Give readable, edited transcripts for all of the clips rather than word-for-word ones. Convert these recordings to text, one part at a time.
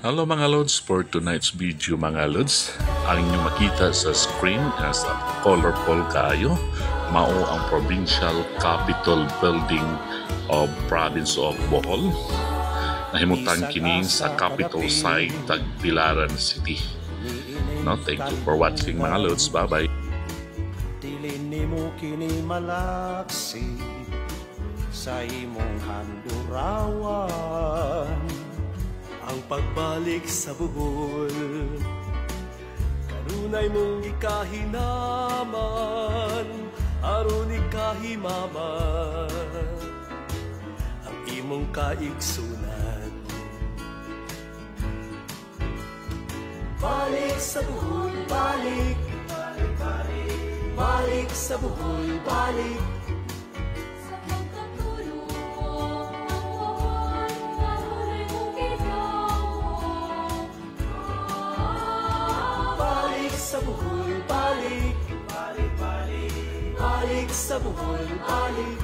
Hello mga Lods, for tonight's video mga Lods, ang inyong makita sa screen as a colorful kayo, mao ang Provincial Capitol Building of Province of Bohol. Nahimutan kini sa capital site Tagbilaran City. No, thank you for watching mga Lods, bye bye. Dilin mo kini malaksi sa imong handurawan. Ang pagbalik sa Bohol, kanunay mong ikahinaman, aron ikahimaman ang imong kaigsunan. Balik sa Bohol, balik, balik, balik, balik sa Bohol, balik. Sa Bohol, balik, balik, balik, balik sa Bohol, balik.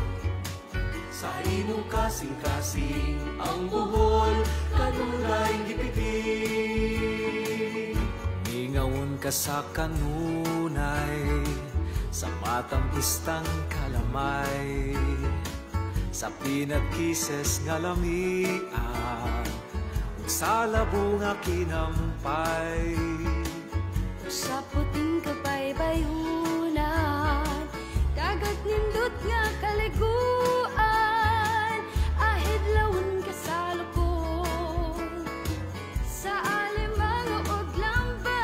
Sa imong kasing-kasing ang Bohol, kanunay gipiting. Ngingawon ka sa kanunay, sa matang istang kalamay, sa peanut kisses nga lamian, ug sa labunga kinampay. Sa puting kabaybayunan, dagat nindot nga kaliguan, ahid lawon ka sa lukon, sa alimang og lambay.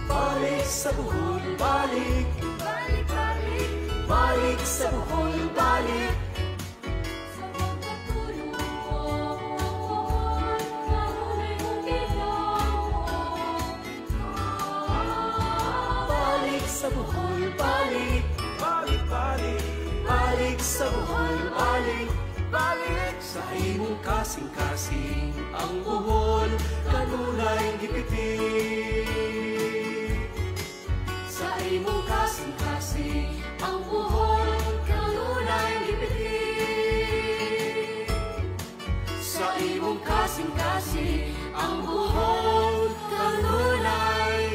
Balik sa Bohol, balik, balik, balik, balik sa Bohol, balik. Sa Bohol, balik, balik, balik, balik sa Bohol, balik, balik. Sa imong kasing-kasing ang Bohol, kanunay gipiting. Sa imong kasing-kasing ang Bohol, kanunay gipiting. Sa imong kasing-kasing ang Bohol, kanunay